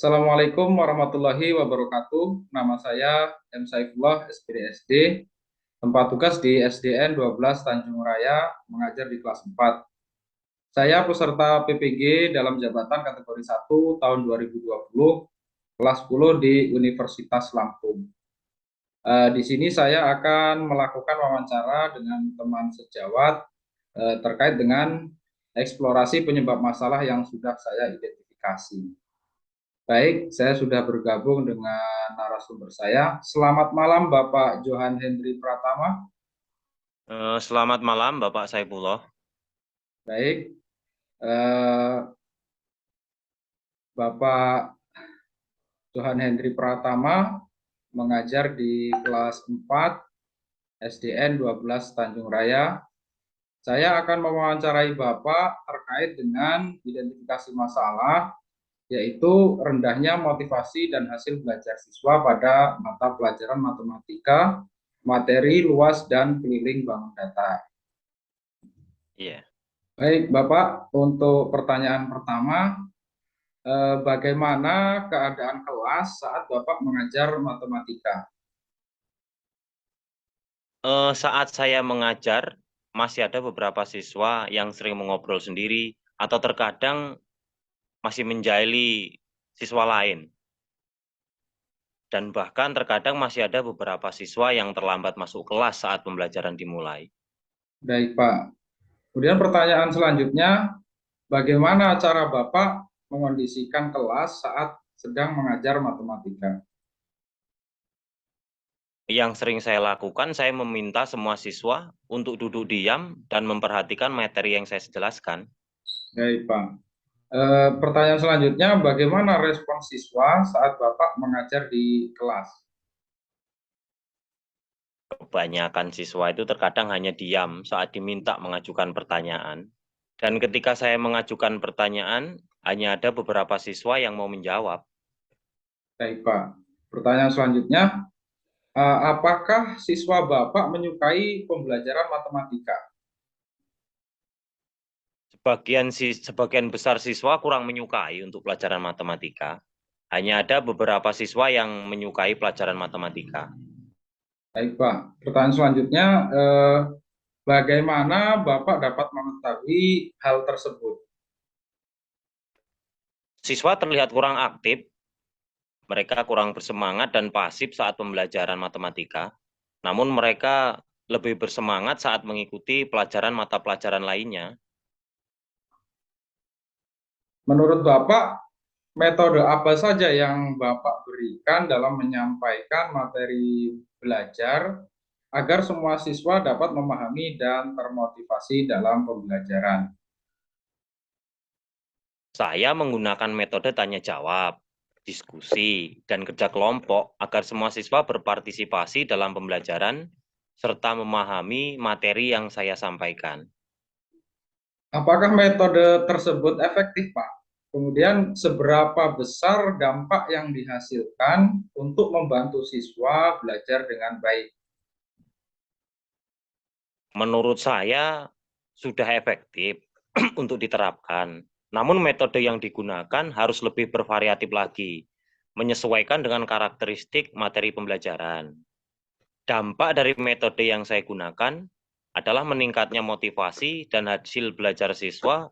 Assalamualaikum warahmatullahi wabarakatuh. Nama saya M. Saifullah, SPD SD, tempat tugas di SDN 12 Tanjung Raya, mengajar di kelas 4. Saya peserta PPG dalam jabatan kategori 1 tahun 2020, kelas 10 di Universitas Lampung. Di sini saya akan melakukan wawancara dengan teman sejawat terkait dengan eksplorasi penyebab masalah yang sudah saya identifikasi. Baik, saya sudah bergabung dengan narasumber saya. Selamat malam Bapak Johan Hendri Pratama. Selamat malam Bapak Saifullah. Baik, eh, Bapak Johan Hendri Pratama mengajar di kelas 4 SDN 12 Tanjung Raya. Saya akan mewawancarai Bapak terkait dengan identifikasi masalah, yaitu rendahnya motivasi dan hasil belajar siswa pada mata pelajaran matematika, materi luas, dan keliling bangun data. Iya. Baik, Bapak, untuk pertanyaan pertama, bagaimana keadaan kelas saat Bapak mengajar matematika? Saat saya mengajar, masih ada beberapa siswa yang sering mengobrol sendiri atau terkadang masih menjahili siswa lain. Dan bahkan terkadang masih ada beberapa siswa yang terlambat masuk kelas saat pembelajaran dimulai. Baik, Pak. Kemudian pertanyaan selanjutnya, bagaimana cara Bapak mengondisikan kelas saat sedang mengajar matematika? Yang sering saya lakukan, saya meminta semua siswa untuk duduk diam dan memperhatikan materi yang saya jelaskan. Baik, Pak. Pertanyaan selanjutnya, bagaimana respon siswa saat Bapak mengajar di kelas? Kebanyakan siswa itu terkadang hanya diam saat diminta mengajukan pertanyaan. Dan ketika saya mengajukan pertanyaan, hanya ada beberapa siswa yang mau menjawab. Baik, Pak. Pertanyaan selanjutnya, apakah siswa Bapak menyukai pembelajaran matematika? Sebagian besar siswa kurang menyukai untuk pelajaran matematika. Hanya ada beberapa siswa yang menyukai pelajaran matematika. Baik, Pak. Pertanyaan selanjutnya, bagaimana Bapak dapat mengetahui hal tersebut? Siswa terlihat kurang aktif, mereka kurang bersemangat dan pasif saat pembelajaran matematika. Namun mereka lebih bersemangat saat mengikuti pelajaran mata pelajaran lainnya. Menurut Bapak, metode apa saja yang Bapak berikan dalam menyampaikan materi belajar agar semua siswa dapat memahami dan termotivasi dalam pembelajaran? Saya menggunakan metode tanya jawab, diskusi, dan kerja kelompok agar semua siswa berpartisipasi dalam pembelajaran serta memahami materi yang saya sampaikan. Apakah metode tersebut efektif, Pak? Kemudian seberapa besar dampak yang dihasilkan untuk membantu siswa belajar dengan baik? Menurut saya sudah efektif untuk diterapkan. Namun metode yang digunakan harus lebih bervariatif lagi, menyesuaikan dengan karakteristik materi pembelajaran. Dampak dari metode yang saya gunakan adalah meningkatnya motivasi dan hasil belajar siswa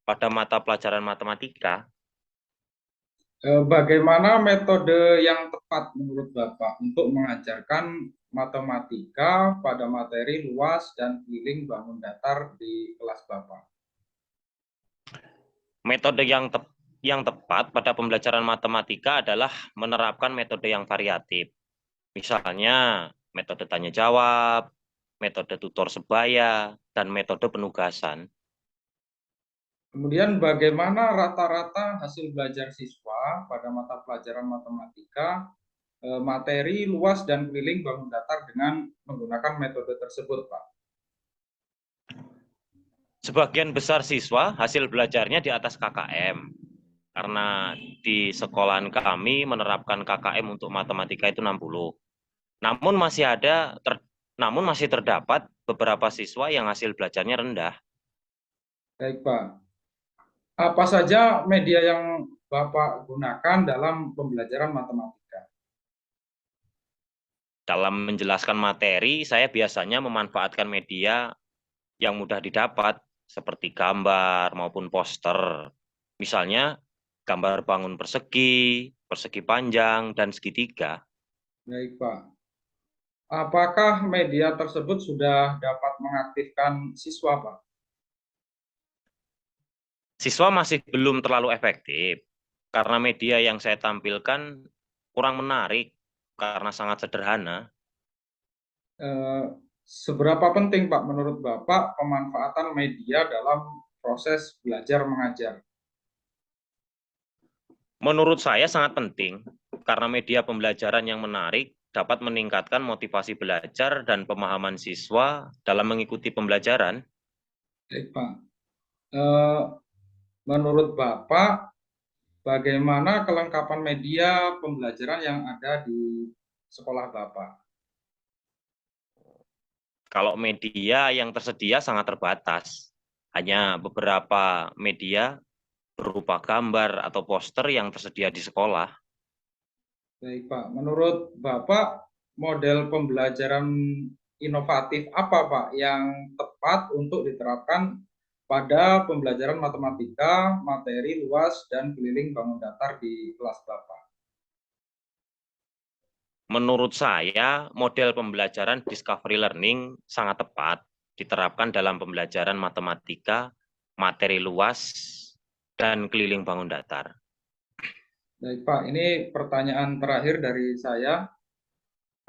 pada mata pelajaran matematika. Bagaimana metode yang tepat menurut Bapak untuk mengajarkan matematika pada materi luas dan keliling bangun datar di kelas Bapak? Metode yang tepat pada pembelajaran matematika adalah menerapkan metode yang variatif. Misalnya metode tanya jawab, metode tutor sebaya, dan metode penugasan. Kemudian bagaimana rata-rata hasil belajar siswa pada mata pelajaran matematika, materi luas dan keliling bangun datar dengan menggunakan metode tersebut, Pak? Sebagian besar siswa hasil belajarnya di atas KKM. Karena di sekolahan kami menerapkan KKM untuk matematika itu 60. Namun masih terdapat beberapa siswa yang hasil belajarnya rendah. Baik, Pak. Apa saja media yang Bapak gunakan dalam pembelajaran matematika? Dalam menjelaskan materi, saya biasanya memanfaatkan media yang mudah didapat, seperti gambar maupun poster. Misalnya, gambar bangun persegi, persegi panjang, dan segitiga. Baik, Pak. Apakah media tersebut sudah dapat mengaktifkan siswa, Pak? Siswa masih belum terlalu efektif, karena media yang saya tampilkan kurang menarik, karena sangat sederhana. Seberapa penting, Pak, menurut Bapak pemanfaatan media dalam proses belajar mengajar? Menurut saya sangat penting, karena media pembelajaran yang menarik dapat meningkatkan motivasi belajar dan pemahaman siswa dalam mengikuti pembelajaran. Baik, Pak. Eh, Menurut Bapak, bagaimana kelengkapan media pembelajaran yang ada di sekolah Bapak? Kalau media yang tersedia sangat terbatas, hanya beberapa media berupa gambar atau poster yang tersedia di sekolah. Baik, Pak. Menurut Bapak, model pembelajaran inovatif apa, Pak, yang tepat untuk diterapkan pada pembelajaran matematika, materi luas, dan keliling bangun datar di kelas Bapak? Menurut saya, model pembelajaran discovery learning sangat tepat diterapkan dalam pembelajaran matematika, materi luas, dan keliling bangun datar. Baik, Pak. Ini pertanyaan terakhir dari saya.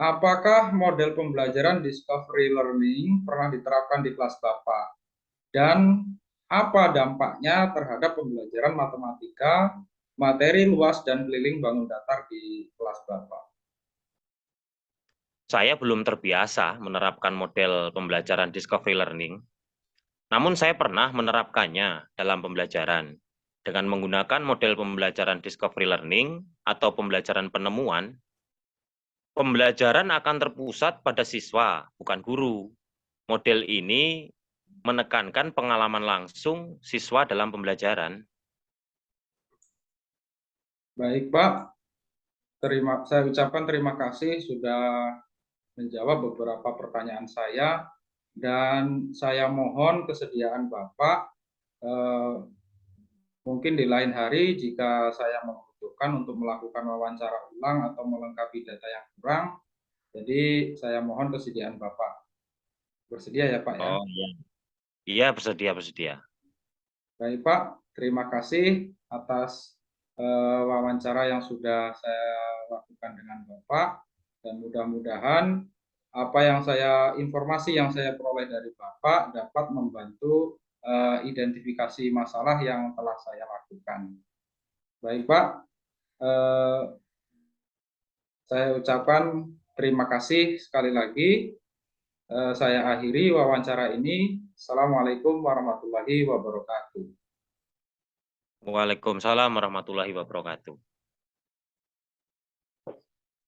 Apakah model pembelajaran discovery learning pernah diterapkan di kelas Bapak? Dan apa dampaknya terhadap pembelajaran matematika, materi luas, dan keliling bangun datar di kelas Bapak? Saya belum terbiasa menerapkan model pembelajaran discovery learning, namun saya pernah menerapkannya dalam pembelajaran. Dengan menggunakan model pembelajaran discovery learning atau pembelajaran penemuan, pembelajaran akan terpusat pada siswa, bukan guru. Model ini menekankan pengalaman langsung siswa dalam pembelajaran. Baik, Pak. Saya ucapkan terima kasih sudah menjawab beberapa pertanyaan saya, dan saya mohon kesediaan Bapak mungkin di lain hari jika saya membutuhkan untuk melakukan wawancara ulang atau melengkapi data yang kurang. Jadi saya mohon kesediaan Bapak. Bersedia ya, Pak, ya? Oh iya, iya bersedia bersedia. Baik, Pak. Terima kasih atas wawancara yang sudah saya lakukan dengan Bapak, dan mudah-mudahan informasi yang saya peroleh dari Bapak dapat membantu identifikasi masalah yang telah saya lakukan. Baik, Pak. Eh, saya ucapkan terima kasih sekali lagi. Saya akhiri wawancara ini. Assalamualaikum warahmatullahi wabarakatuh. Waalaikumsalam warahmatullahi wabarakatuh.